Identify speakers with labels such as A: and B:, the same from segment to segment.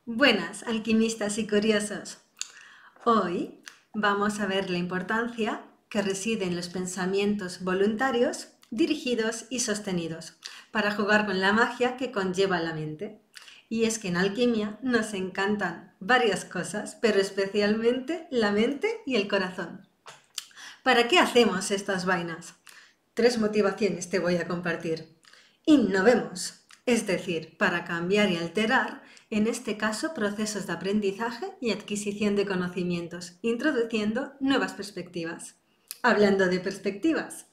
A: Buenas, alquimistas y curiosos. Hoy vamos a ver la importancia que reside en los pensamientos voluntarios, dirigidos y sostenidos, para jugar con la magia que conlleva la mente. Y es que en alquimia nos encantan varias cosas, pero especialmente la mente y el corazón. ¿Para qué hacemos estas vainas? 3 motivaciones te voy a compartir. Innovemos, es decir, para cambiar y alterar, en este caso, procesos de aprendizaje y adquisición de conocimientos, introduciendo nuevas perspectivas. Hablando de perspectivas,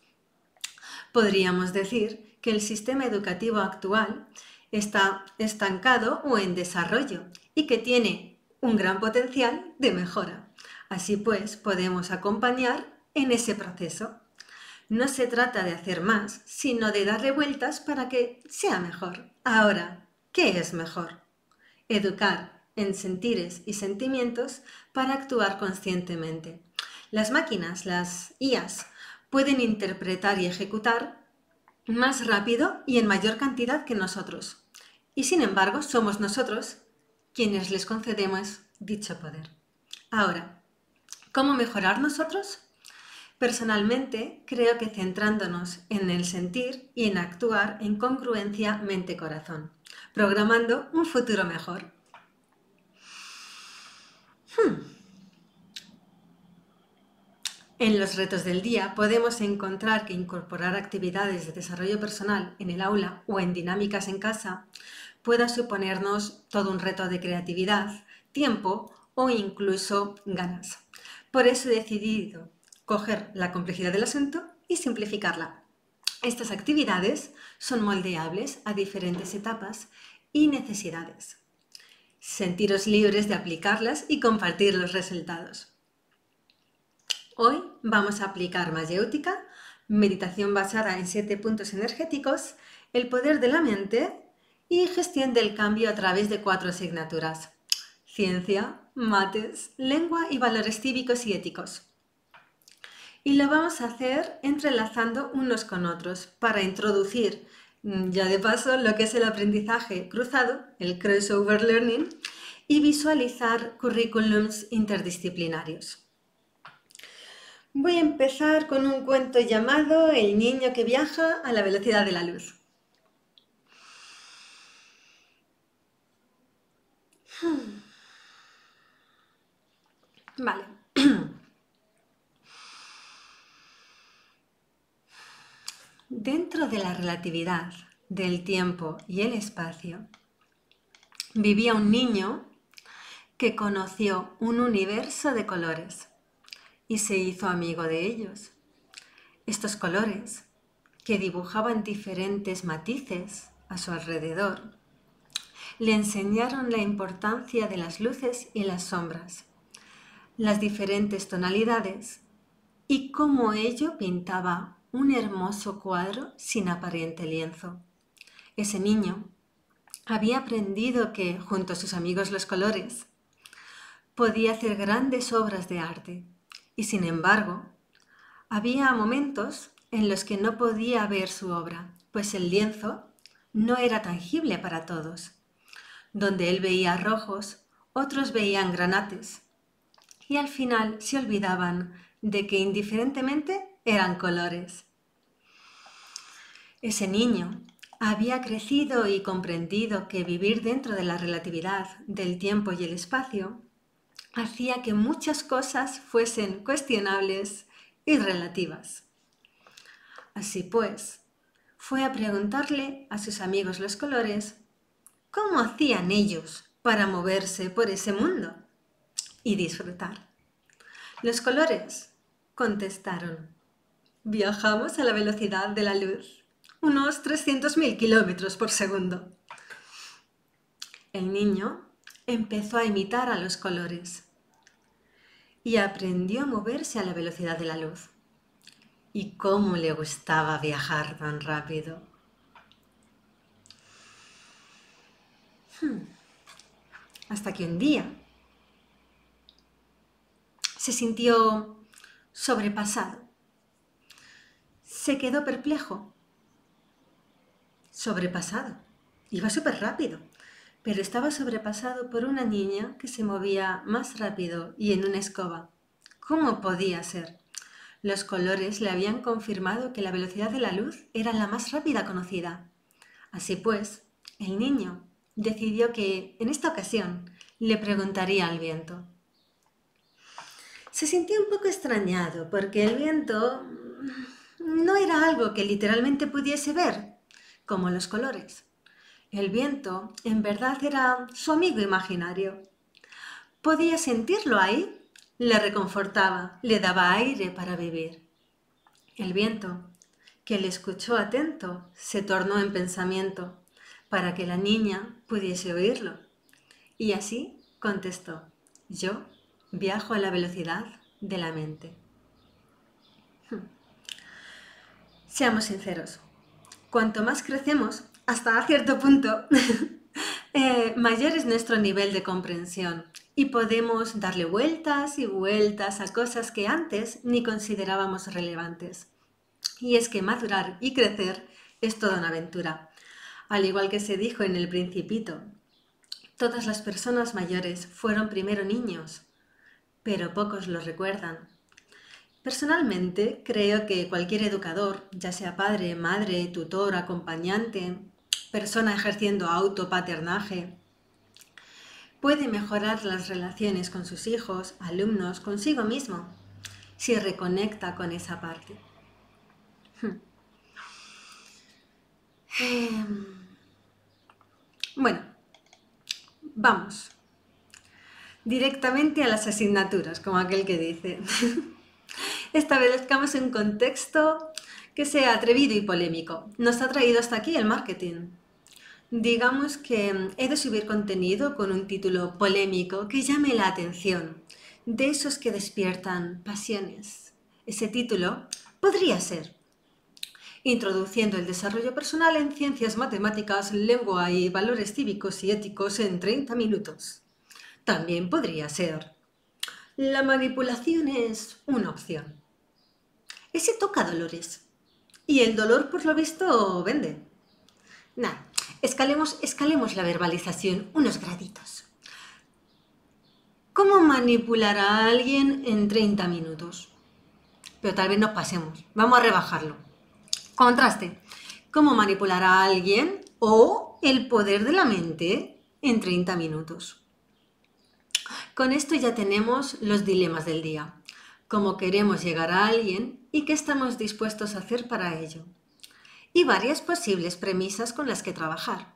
A: podríamos decir que el sistema educativo actual está estancado o en desarrollo y que tiene un gran potencial de mejora. Así pues, podemos acompañar en ese proceso. No se trata de hacer más, sino de darle vueltas para que sea mejor. Ahora, ¿qué es mejor? Educar en sentires y sentimientos para actuar conscientemente. Las máquinas, las IAs, pueden interpretar y ejecutar más rápido y en mayor cantidad que nosotros. Y sin embargo, somos nosotros quienes les concedemos dicho poder. Ahora, ¿cómo mejorar nosotros? Personalmente, creo que centrándonos en el sentir y en actuar en congruencia mente-corazón, programando un futuro mejor. En los retos del día podemos encontrar que incorporar actividades de desarrollo personal en el aula o en dinámicas en casa pueda suponernos todo un reto de creatividad, tiempo o incluso ganas. Por eso he decidido coger la complejidad del asunto y simplificarla. Estas actividades son moldeables a diferentes etapas y necesidades. Sentiros libres de aplicarlas y compartir los resultados. Hoy vamos a aplicar mayéutica, meditación basada en 7 puntos energéticos, el poder de la mente y gestión del cambio a través de 4 asignaturas: ciencia, mates, lengua y valores cívicos y éticos. Y lo vamos a hacer entrelazando unos con otros para introducir, ya de paso, lo que es el aprendizaje cruzado, el crossover learning, y visualizar currículums interdisciplinarios. Voy a empezar con un cuento llamado El niño que viaja a la velocidad de la luz. Vale. Dentro de la relatividad del tiempo y el espacio, vivía un niño que conoció un universo de colores y se hizo amigo de ellos. Estos colores, que dibujaban diferentes matices a su alrededor, le enseñaron la importancia de las luces y las sombras, las diferentes tonalidades y cómo ello pintaba un hermoso cuadro sin aparente lienzo. Ese niño había aprendido que, junto a sus amigos los colores, podía hacer grandes obras de arte y, sin embargo, había momentos en los que no podía ver su obra, pues el lienzo no era tangible para todos. Donde él veía rojos, otros veían granates, y al final se olvidaban de que indiferentemente eran colores. Ese niño había crecido y comprendido que vivir dentro de la relatividad del tiempo y el espacio hacía que muchas cosas fuesen cuestionables y relativas. Así pues, fue a preguntarle a sus amigos los colores cómo hacían ellos para moverse por ese mundo y disfrutar. Los colores contestaron: viajamos a la velocidad de la luz, unos 300.000 kilómetros por segundo. El niño empezó a imitar a los colores y aprendió a moverse a la velocidad de la luz. Y cómo le gustaba viajar tan rápido. Hasta que un día se sintió sobrepasado. Se quedó perplejo. Sobrepasado. Iba súper rápido, pero estaba sobrepasado por una niña que se movía más rápido y en una escoba. ¿Cómo podía ser? Los colores le habían confirmado que la velocidad de la luz era la más rápida conocida. Así pues, el niño decidió que, en esta ocasión, le preguntaría al viento. Se sintió un poco extrañado porque el viento no era algo que literalmente pudiese ver, como los colores. El viento, en verdad, era su amigo imaginario. Podía sentirlo ahí, le reconfortaba, le daba aire para vivir. El viento, que le escuchó atento, se tornó en pensamiento para que la niña pudiese oírlo. Y así contestó: yo viajo a la velocidad de la mente. Seamos sinceros, cuanto más crecemos, hasta cierto punto, mayor es nuestro nivel de comprensión y podemos darle vueltas y vueltas a cosas que antes ni considerábamos relevantes. Y es que madurar y crecer es toda una aventura. Al igual que se dijo en El Principito, todas las personas mayores fueron primero niños, pero pocos lo recuerdan. Personalmente, creo que cualquier educador, ya sea padre, madre, tutor, acompañante, persona ejerciendo autopaternaje, puede mejorar las relaciones con sus hijos, alumnos, consigo mismo, si reconecta con esa parte. Bueno, vamos directamente a las asignaturas, como aquel que dice. Establezcamos un contexto que sea atrevido y polémico. Nos ha traído hasta aquí el marketing. Digamos que he de subir contenido con un título polémico que llame la atención, de esos que despiertan pasiones. Ese título podría ser: introduciendo el desarrollo personal en ciencias matemáticas, lengua y valores cívicos y éticos en 30 minutos. También podría ser: la manipulación es una opción. Ese toca dolores. Y el dolor, por lo visto, vende. Nah, escalemos la verbalización unos graditos. ¿Cómo manipular a alguien en 30 minutos? Pero tal vez nos pasemos. Vamos a rebajarlo. Contraste. ¿Cómo manipular a alguien o el poder de la mente en 30 minutos? Con esto ya tenemos los dilemas del día. Cómo queremos llegar a alguien y qué estamos dispuestos a hacer para ello. Y varias posibles premisas con las que trabajar,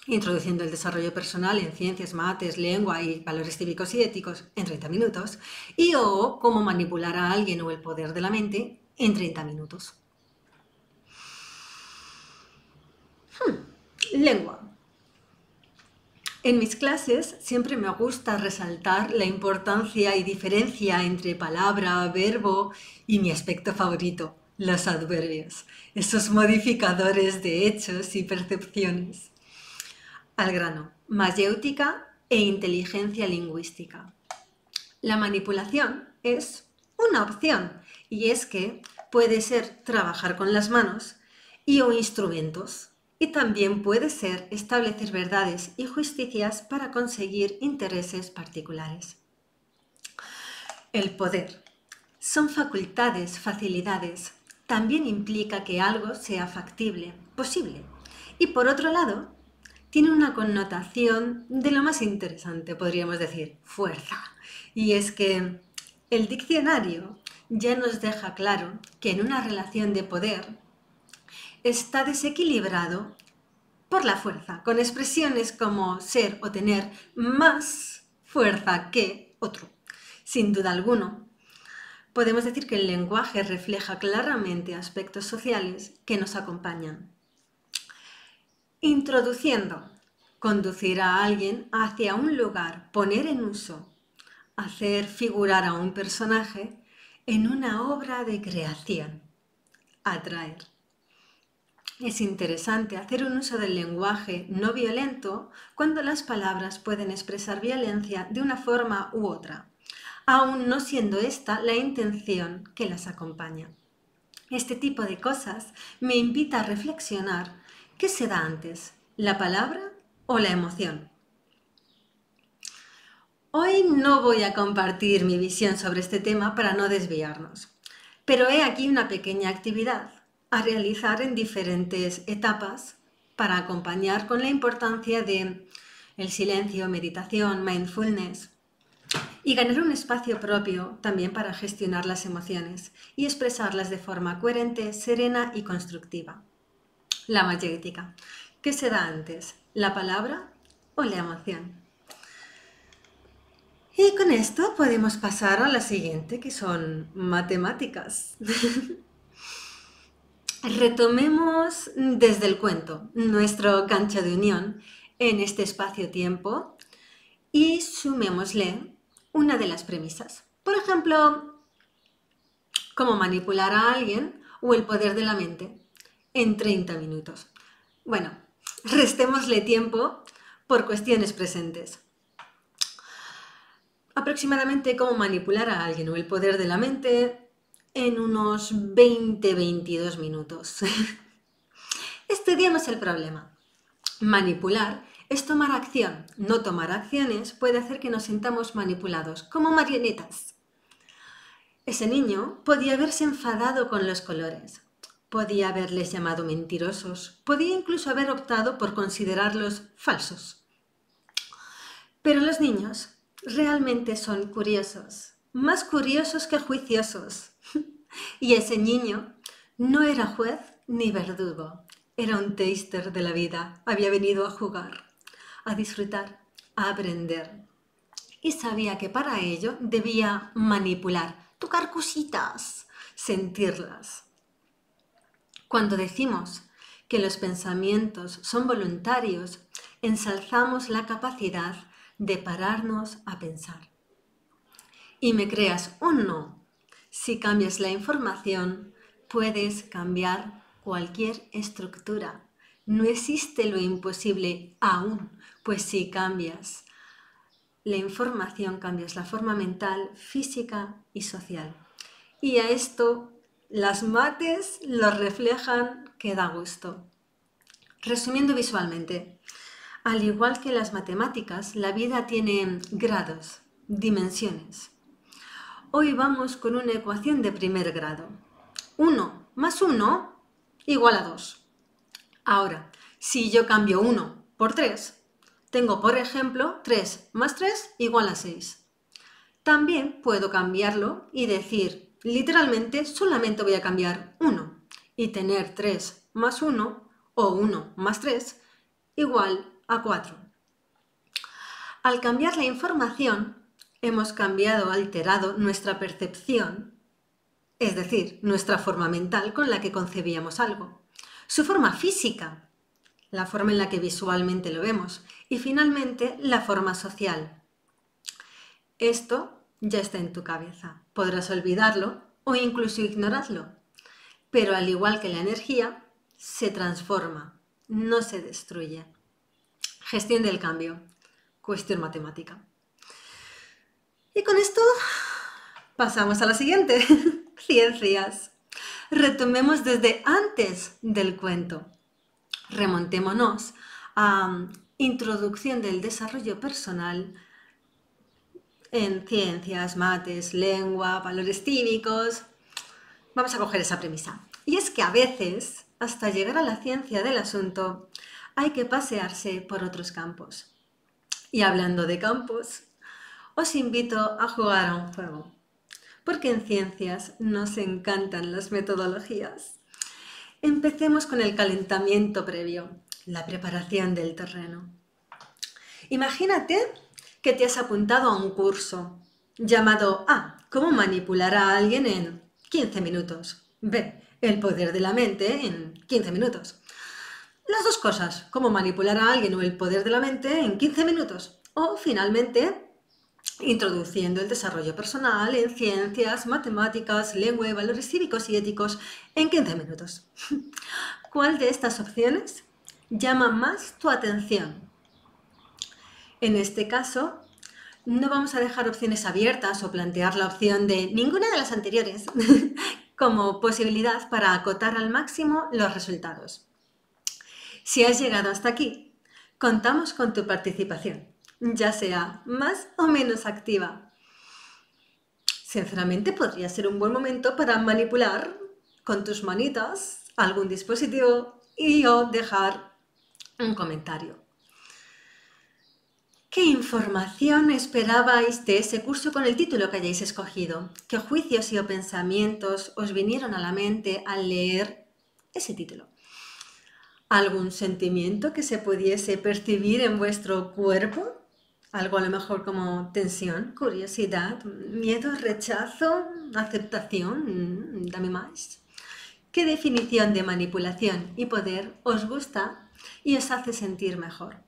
A: introduciendo el desarrollo personal en ciencias, mates, lengua y valores cívicos y éticos en 30 minutos, y o cómo manipular a alguien o el poder de la mente en 30 minutos. Lengua. En mis clases siempre me gusta resaltar la importancia y diferencia entre palabra, verbo y mi aspecto favorito, los adverbios, esos modificadores de hechos y percepciones. Al grano, mayéutica e inteligencia lingüística. La manipulación es una opción y es que puede ser trabajar con las manos y o instrumentos. Y también puede ser establecer verdades y justicias para conseguir intereses particulares. El poder. Son facultades, facilidades. También implica que algo sea factible, posible. Y por otro lado, tiene una connotación de lo más interesante, podríamos decir, fuerza. Y es que el diccionario ya nos deja claro que en una relación de poder está desequilibrado por la fuerza, con expresiones como ser o tener más fuerza que otro. Sin duda alguna, podemos decir que el lenguaje refleja claramente aspectos sociales que nos acompañan. Introduciendo, conducir a alguien hacia un lugar, poner en uso, hacer figurar a un personaje en una obra de creación, atraer. Es interesante hacer un uso del lenguaje no violento cuando las palabras pueden expresar violencia de una forma u otra, aun no siendo esta la intención que las acompaña. Este tipo de cosas me invita a reflexionar: ¿qué se da antes, la palabra o la emoción? Hoy no voy a compartir mi visión sobre este tema para no desviarnos, pero he aquí una pequeña actividad a realizar en diferentes etapas para acompañar con la importancia de el silencio, meditación, mindfulness y ganar un espacio propio también para gestionar las emociones y expresarlas de forma coherente, serena y constructiva. La magética. ¿Qué se da antes, la palabra o la emoción? Y con esto podemos pasar a la siguiente, que son matemáticas. Retomemos desde el cuento nuestro gancho de unión en este espacio-tiempo y sumémosle una de las premisas. Por ejemplo, cómo manipular a alguien o el poder de la mente en 30 minutos. Bueno, restémosle tiempo por cuestiones presentes. Aproximadamente cómo manipular a alguien o el poder de la mente en unos 20-22 minutos. Estudiemos el problema. Manipular es tomar acción. No tomar acciones puede hacer que nos sintamos manipulados, como marionetas. Ese niño podía haberse enfadado con los colores, podía haberles llamado mentirosos, podía incluso haber optado por considerarlos falsos. Pero los niños realmente son curiosos, más curiosos que juiciosos. Y ese niño no era juez ni verdugo, era un taster de la vida, había venido a jugar, a disfrutar, a aprender. Y sabía que para ello debía manipular, tocar cositas, sentirlas. Cuando decimos que los pensamientos son voluntarios, ensalzamos la capacidad de pararnos a pensar. Y me creas o no, si cambias la información, puedes cambiar cualquier estructura. No existe lo imposible aún, pues si cambias la información, cambias la forma mental, física y social. Y a esto las mates lo reflejan que da gusto. Resumiendo visualmente, al igual que las matemáticas, la vida tiene grados, dimensiones. Hoy vamos con una ecuación de primer grado. 1 más 1 igual a 2. Ahora, si yo cambio 1 por 3, tengo, por ejemplo, 3 más 3 igual a 6. También puedo cambiarlo y decir, literalmente, solamente voy a cambiar 1 y tener 3 más 1 o 1 más 3 igual a 4. Al cambiar la información, hemos cambiado, alterado nuestra percepción, es decir, nuestra forma mental con la que concebíamos algo, su forma física, la forma en la que visualmente lo vemos, y finalmente la forma social. Esto ya está en tu cabeza. Podrás olvidarlo o incluso ignorarlo, pero al igual que la energía, se transforma, no se destruye. Gestión del cambio, cuestión matemática. Y con esto pasamos a la siguiente, ciencias. Retomemos desde antes del cuento. Remontémonos a introducción del desarrollo personal en ciencias, mates, lengua, valores cívicos. Vamos a coger esa premisa. Y es que a veces, hasta llegar a la ciencia del asunto, hay que pasearse por otros campos. Y hablando de campos, os invito a jugar a un juego, porque en ciencias nos encantan las metodologías. Empecemos con el calentamiento previo, la preparación del terreno. Imagínate que te has apuntado a un curso llamado A, cómo manipular a alguien en 15 minutos. B, el poder de la mente en 15 minutos. Las dos cosas, cómo manipular a alguien o el poder de la mente en 15 minutos. O finalmente, introduciendo el desarrollo personal en ciencias, matemáticas, lengua y valores cívicos y éticos en 15 minutos. ¿Cuál de estas opciones llama más tu atención? En este caso, no vamos a dejar opciones abiertas o plantear la opción de ninguna de las anteriores como posibilidad para acotar al máximo los resultados. Si has llegado hasta aquí, contamos con tu participación. ya sea más o menos activa. Sinceramente, podría ser un buen momento para manipular con tus manitas algún dispositivo y o dejar un comentario. ¿Qué información esperabais de ese curso con el título que hayáis escogido? ¿Qué juicios o pensamientos os vinieron a la mente al leer ese título? ¿Algún sentimiento que se pudiese percibir en vuestro cuerpo? Algo a lo mejor como tensión, curiosidad, miedo, rechazo, aceptación. Dame más. ¿Qué definición de manipulación y poder os gusta y os hace sentir mejor?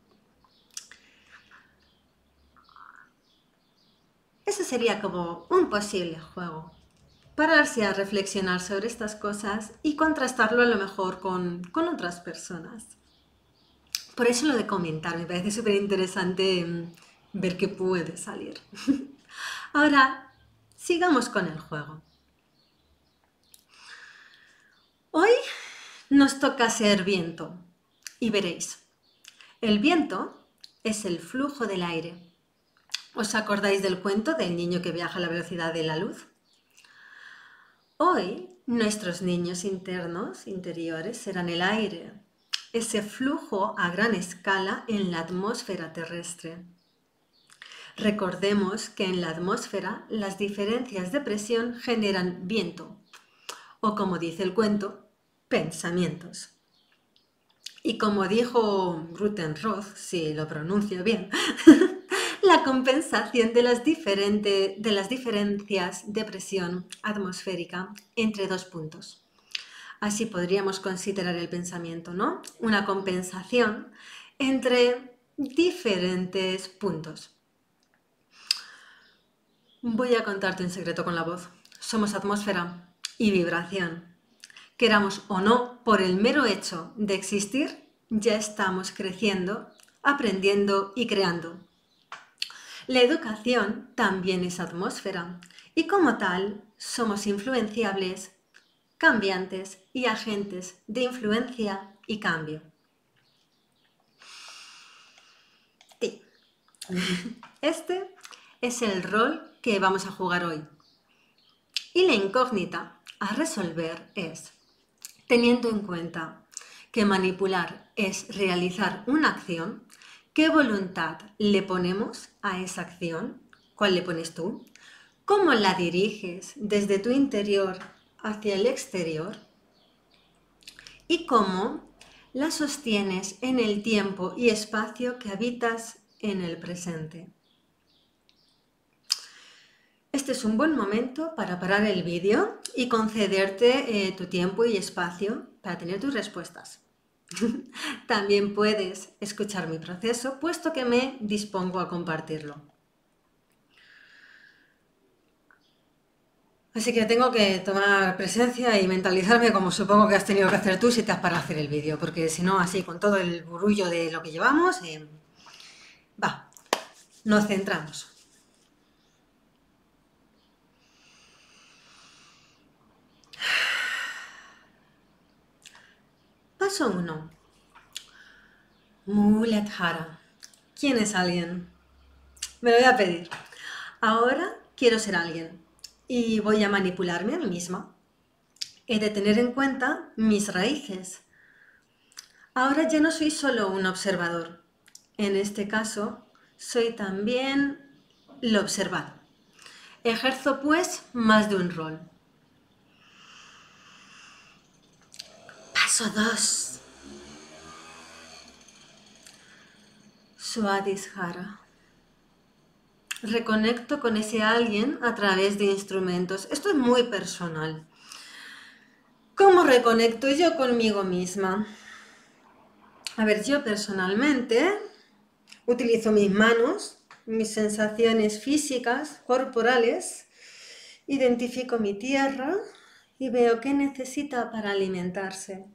A: Ese sería como un posible juego. Pararse a reflexionar sobre estas cosas y contrastarlo a lo mejor con otras personas. Por eso lo de comentar, me parece súper interesante ver qué puede salir. Ahora, sigamos con el juego. Hoy nos toca ser viento y veréis, el viento es el flujo del aire. ¿Os acordáis del cuento del niño que viaja a la velocidad de la luz? Hoy nuestros niños interiores, serán el aire, ese flujo a gran escala en la atmósfera terrestre. Recordemos que en la atmósfera las diferencias de presión generan viento, o como dice el cuento, pensamientos. Y como dijo Rutenroth, si lo pronuncio bien, la compensación de las diferencias de presión atmosférica entre dos puntos. Así podríamos considerar el pensamiento, ¿no? Una compensación entre diferentes puntos. Voy a contarte un secreto con la voz. Somos atmósfera y vibración. Queramos o no, por el mero hecho de existir, ya estamos creciendo, aprendiendo y creando. La educación también es atmósfera y como tal somos influenciables, cambiantes y agentes de influencia y cambio. Sí. Este es el rol que vamos a jugar hoy. Y la incógnita a resolver es, teniendo en cuenta que manipular es realizar una acción, ¿qué voluntad le ponemos a esa acción? ¿Cuál le pones tú? ¿Cómo la diriges desde tu interior hacia el exterior? ¿Y cómo la sostienes en el tiempo y espacio que habitas en el presente? Este es un buen momento para parar el vídeo y concederte tu tiempo y espacio para tener tus respuestas. También puedes escuchar mi proceso, puesto que me dispongo a compartirlo. Así que tengo que tomar presencia y mentalizarme como supongo que has tenido que hacer tú si te has parado a hacer el vídeo, porque si no, así con todo el burullo de lo que llevamos, nos centramos. Paso 1. Muladhara. ¿Quién es alguien? Me lo voy a pedir. Ahora quiero ser alguien y voy a manipularme a mí misma. He de tener en cuenta mis raíces. Ahora ya no soy solo un observador. En este caso, soy también lo observado. Ejerzo pues más de un rol. Paso 2. Swadhisthara. Reconecto con ese alguien a través de instrumentos. Esto es muy personal. ¿Cómo reconecto yo conmigo misma? A ver, yo personalmente utilizo mis manos, mis sensaciones físicas, corporales, identifico mi tierra y veo qué necesita para alimentarse.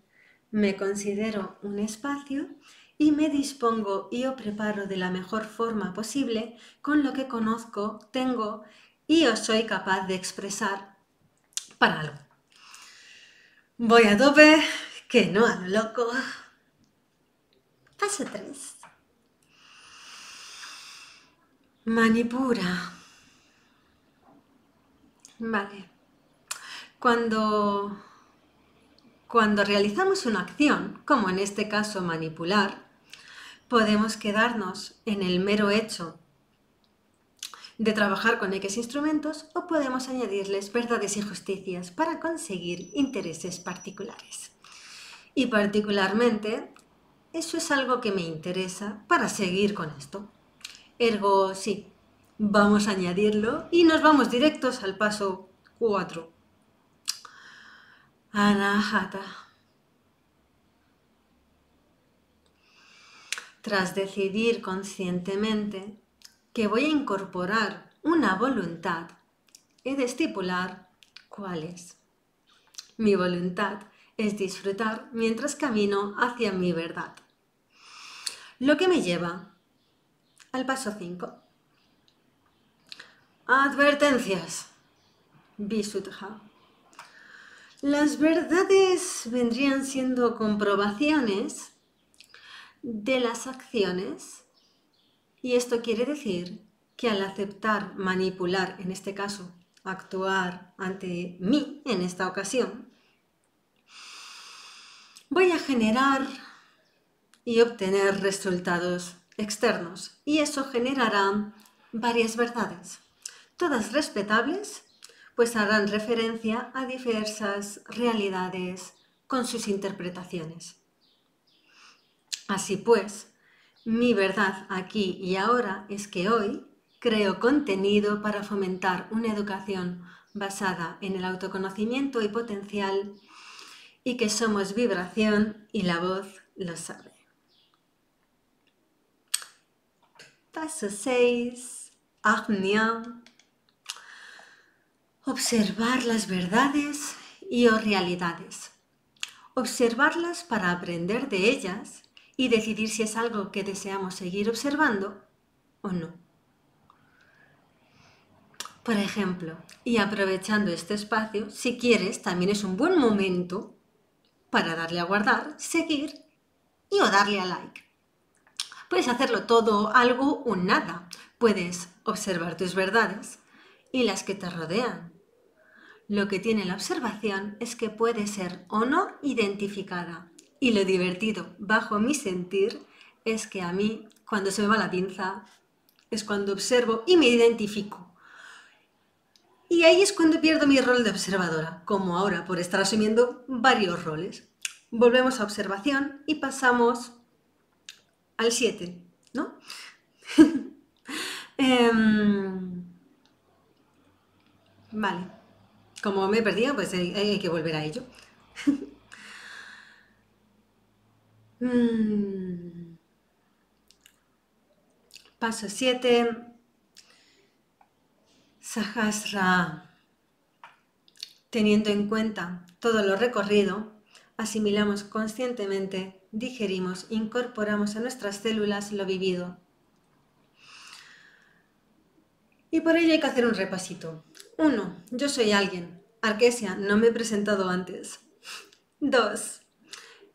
A: Me considero un espacio y me dispongo y o preparo de la mejor forma posible con lo que conozco, tengo y os soy capaz de expresar para algo. Voy a tope, que no a lo loco. Paso 3. Manipura. Vale. Cuando realizamos una acción, como en este caso manipular, podemos quedarnos en el mero hecho de trabajar con X instrumentos o podemos añadirles verdades y justicias para conseguir intereses particulares. Y particularmente, eso es algo que me interesa para seguir con esto. Ergo, sí, vamos a añadirlo y nos vamos directos al paso 4. Anahata. Tras decidir conscientemente que voy a incorporar una voluntad, he de estipular cuál es. Mi voluntad es disfrutar mientras camino hacia mi verdad. Lo que me lleva al paso 5. Advertencias. Visuddha. Las verdades vendrían siendo comprobaciones de las acciones y esto quiere decir que al aceptar manipular, en este caso actuar ante mí en esta ocasión, voy a generar y obtener resultados externos y eso generará varias verdades, todas respetables, pues harán referencia a diversas realidades con sus interpretaciones. Así pues, mi verdad aquí y ahora es que hoy creo contenido para fomentar una educación basada en el autoconocimiento y potencial y que somos vibración y la voz lo sabe. Paso 6. Ajna. Observar las verdades y o realidades. Observarlas para aprender de ellas y decidir si es algo que deseamos seguir observando o no. Por ejemplo, y aprovechando este espacio, si quieres, también es un buen momento para darle a guardar, seguir y o darle a like. Puedes hacerlo todo, algo o nada. Puedes observar tus verdades y las que te rodean. Lo que tiene la observación es que puede ser o no identificada. Y lo divertido, bajo mi sentir, es que a mí, cuando se me va la pinza, es cuando observo y me identifico. Y ahí es cuando pierdo mi rol de observadora, como ahora por estar asumiendo varios roles. Volvemos a observación y pasamos al 7, ¿no? Vale. Como me he perdido, pues hay que volver a ello. Paso 7. Sahasra. Teniendo en cuenta todo lo recorrido, asimilamos conscientemente, digerimos, incorporamos a nuestras células lo vivido. Y por ello hay que hacer un repasito. 1. Yo soy alguien. Arquesia, no me he presentado antes. 2.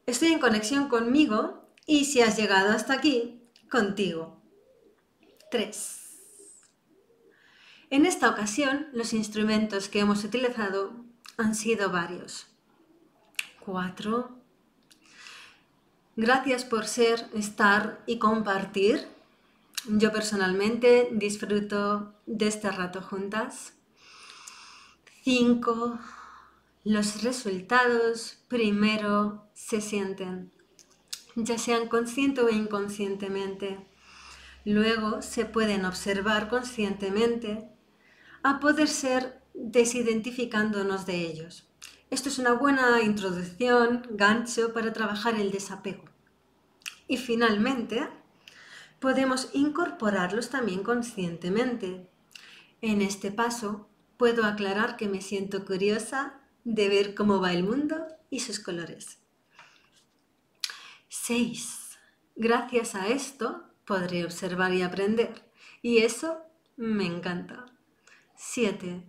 A: Estoy en conexión conmigo y si has llegado hasta aquí, contigo. 3. En esta ocasión, los instrumentos que hemos utilizado han sido varios. 4. Gracias por ser, estar y compartir. Yo personalmente disfruto de este rato juntas. 5. Los resultados primero se sienten, ya sean consciente o inconscientemente. Luego se pueden observar conscientemente a poder ser desidentificándonos de ellos. Esto es una buena introducción, gancho para trabajar el desapego. Y finalmente, podemos incorporarlos también conscientemente. En este paso, puedo aclarar que me siento curiosa de ver cómo va el mundo y sus colores. 6. Gracias a esto podré observar y aprender. Y eso me encanta. 7.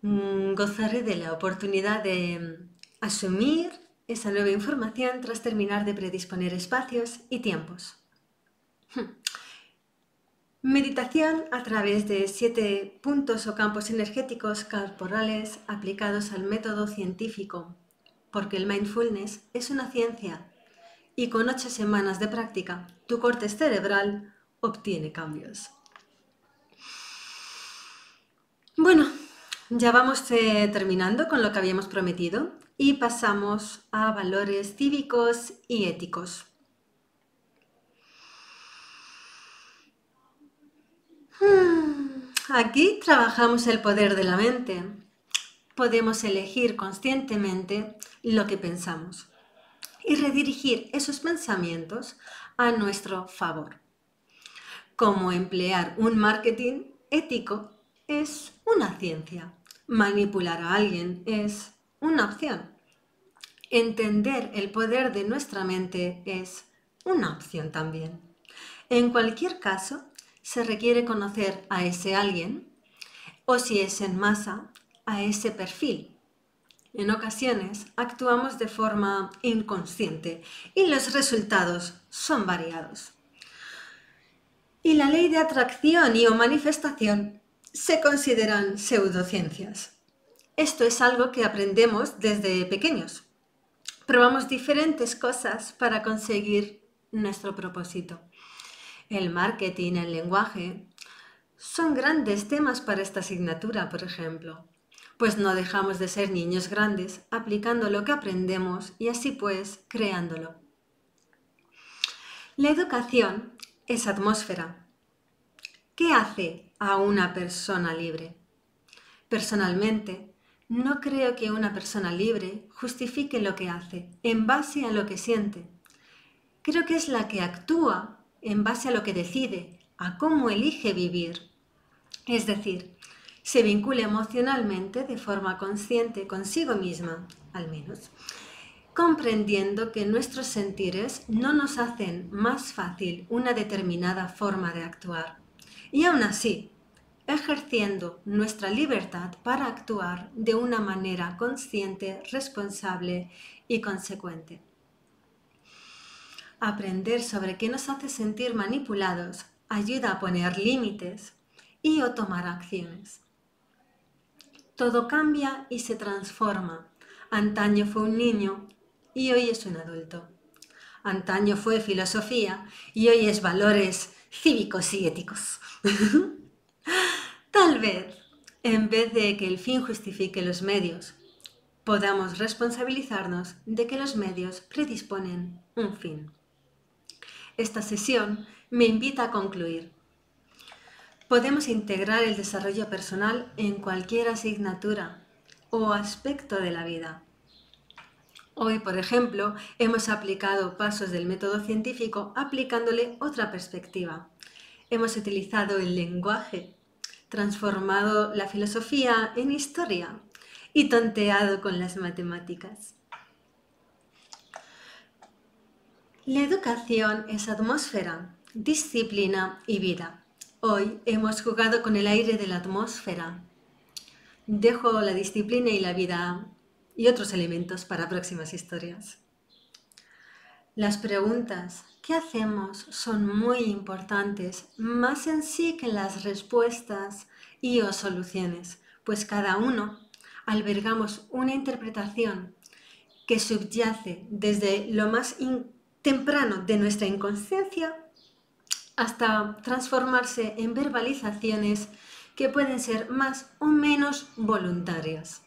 A: Gozaré de la oportunidad de asumir esa nueva información tras terminar de predisponer espacios y tiempos. Meditación a través de 7 puntos o campos energéticos corporales aplicados al método científico, porque el mindfulness es una ciencia y con 8 semanas de práctica tu corte cerebral obtiene cambios. Bueno, ya vamos terminando con lo que habíamos prometido y pasamos a valores cívicos y éticos. Aquí trabajamos el poder de la mente. Podemos elegir conscientemente lo que pensamos y redirigir esos pensamientos a nuestro favor. Cómo emplear un marketing ético es una ciencia. Manipular a alguien es una opción. Entender el poder de nuestra mente es una opción también. En cualquier caso, se requiere conocer a ese alguien o, si es en masa, a ese perfil. En ocasiones actuamos de forma inconsciente y los resultados son variados. Y la ley de atracción y o manifestación se consideran pseudociencias. Esto es algo que aprendemos desde pequeños. Probamos diferentes cosas para conseguir nuestro propósito. El marketing, el lenguaje, son grandes temas para esta asignatura, por ejemplo. Pues no dejamos de ser niños grandes aplicando lo que aprendemos y así pues creándolo. La educación es atmósfera. ¿Qué hace a una persona libre? Personalmente, no creo que una persona libre justifique lo que hace en base a lo que siente. Creo que es la que actúa en base a lo que decide, a cómo elige vivir. Es decir, se vincula emocionalmente de forma consciente consigo misma, al menos, comprendiendo que nuestros sentires no nos hacen más fácil una determinada forma de actuar. Y aún así, ejerciendo nuestra libertad para actuar de una manera consciente, responsable y consecuente. Aprender sobre qué nos hace sentir manipulados ayuda a poner límites y o tomar acciones. Todo cambia y se transforma. Antaño fue un niño y hoy es un adulto. Antaño fue filosofía y hoy es valores cívicos y éticos. Tal vez, en vez de que el fin justifique los medios, podamos responsabilizarnos de que los medios predisponen un fin. Esta sesión me invita a concluir. Podemos integrar el desarrollo personal en cualquier asignatura o aspecto de la vida. Hoy, por ejemplo, hemos aplicado pasos del método científico aplicándole otra perspectiva. Hemos utilizado el lenguaje, transformado la filosofía en historia y tonteado con las matemáticas. La educación es atmósfera, disciplina y vida. Hoy hemos jugado con el aire de la atmósfera. Dejo la disciplina y la vida y otros elementos para próximas historias. Las preguntas ¿qué hacemos? Son muy importantes, más en sí que las respuestas y o soluciones, pues cada uno albergamos una interpretación que subyace desde lo más temprano de nuestra inconsciencia hasta transformarse en verbalizaciones que pueden ser más o menos voluntarias.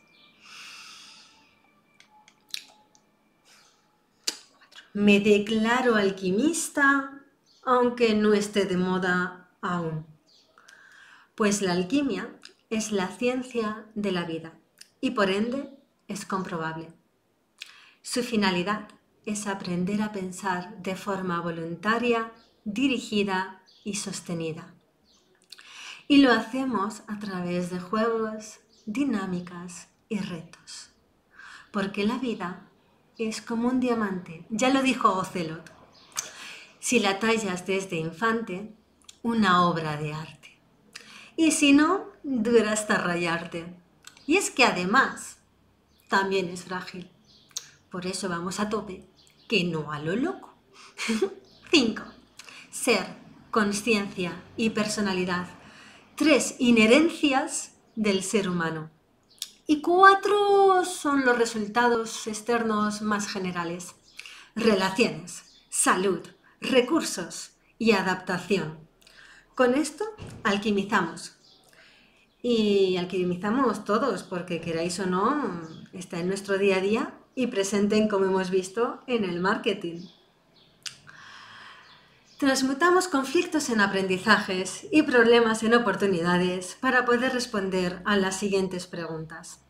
A: Me declaro alquimista, aunque no esté de moda aún. Pues la alquimia es la ciencia de la vida y por ende es comprobable. Su finalidad es aprender a pensar de forma voluntaria, dirigida y sostenida. Y lo hacemos a través de juegos, dinámicas y retos. Porque la vida es como un diamante, ya lo dijo Ocelot. Si la tallas desde infante, una obra de arte. Y si no, dura hasta rayarte. Y es que además, también es frágil. Por eso vamos a tope, que no a lo loco. 5. Ser consciencia y personalidad. 3 inherencias del ser humano. Y 4 son los resultados externos más generales. Relaciones, salud, recursos y adaptación. Con esto alquimizamos. Y alquimizamos todos, porque queráis o no, está en nuestro día a día y presente, como hemos visto, en el marketing. Transmutamos conflictos en aprendizajes y problemas en oportunidades para poder responder a las siguientes preguntas.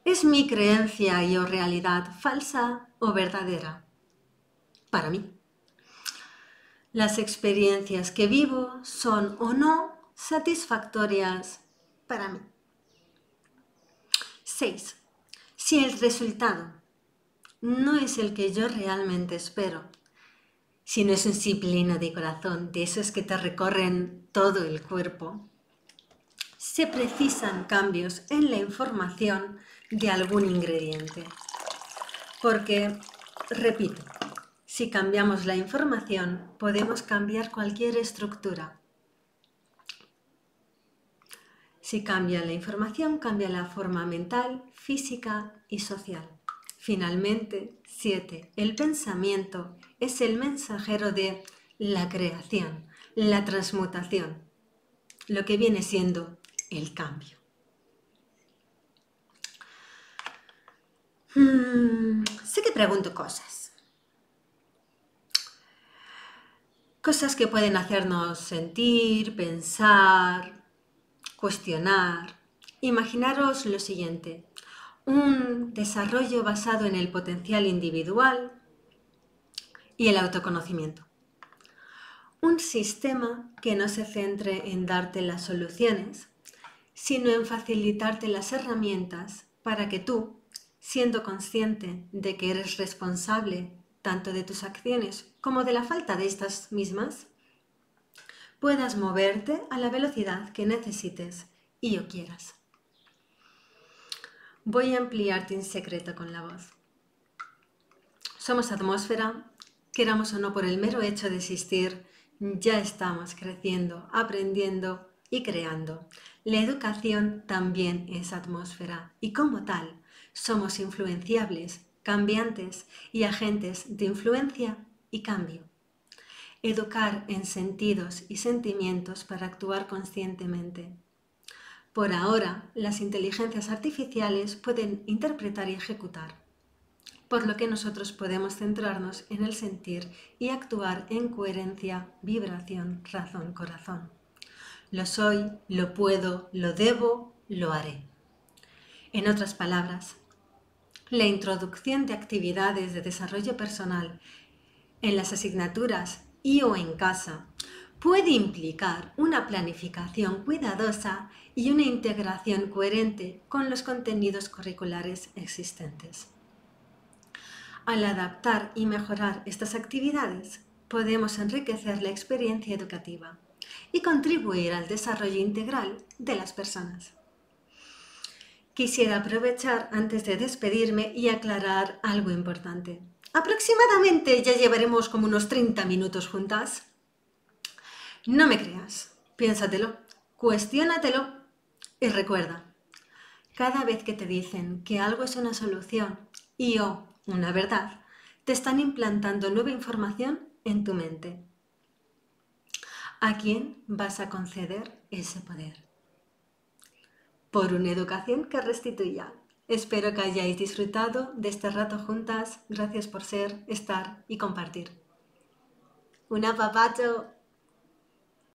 A: ¿Es mi creencia y o realidad falsa o verdadera? Para mí. ¿Las experiencias que vivo son o no satisfactorias para mí? 6. Si el resultado no es el que yo realmente espero, si no es un sí pleno de corazón, de esos que te recorren todo el cuerpo, se precisan cambios en la información de algún ingrediente. Porque, repito, si cambiamos la información, podemos cambiar cualquier estructura. Si cambia la información, cambia la forma mental, física y social. Finalmente, 7. El pensamiento es el mensajero de la creación, la transmutación, lo que viene siendo el cambio. Sé que pregunto cosas. Cosas que pueden hacernos sentir, pensar, cuestionar. Imaginaros lo siguiente. Un desarrollo basado en el potencial individual y el autoconocimiento. Un sistema que no se centre en darte las soluciones, sino en facilitarte las herramientas para que tú, siendo consciente de que eres responsable tanto de tus acciones como de la falta de estas mismas, puedas moverte a la velocidad que necesites y o quieras. Voy a ampliarte un secreto con la voz. Somos atmósfera, queramos o no por el mero hecho de existir, ya estamos creciendo, aprendiendo y creando. La educación también es atmósfera y como tal somos influenciables, cambiantes y agentes de influencia y cambio. Educar en sentidos y sentimientos para actuar conscientemente. Por ahora, las inteligencias artificiales pueden interpretar y ejecutar, por lo que nosotros podemos centrarnos en el sentir y actuar en coherencia, vibración, razón, corazón. Lo soy, lo puedo, lo debo, lo haré. En otras palabras, la introducción de actividades de desarrollo personal en las asignaturas y o en casa puede implicar una planificación cuidadosa y una integración coherente con los contenidos curriculares existentes. Al adaptar y mejorar estas actividades, podemos enriquecer la experiencia educativa y contribuir al desarrollo integral de las personas. Quisiera aprovechar antes de despedirme y aclarar algo importante. Aproximadamente ya llevaremos como unos 30 minutos juntas. No me creas, piénsatelo, cuestiónatelo y recuerda, cada vez que te dicen que algo es una solución y o una verdad, te están implantando nueva información en tu mente. ¿A quién vas a conceder ese poder? Por una educación que restituya. Espero que hayáis disfrutado de este rato juntas. Gracias por ser, estar y compartir. Un apapacho.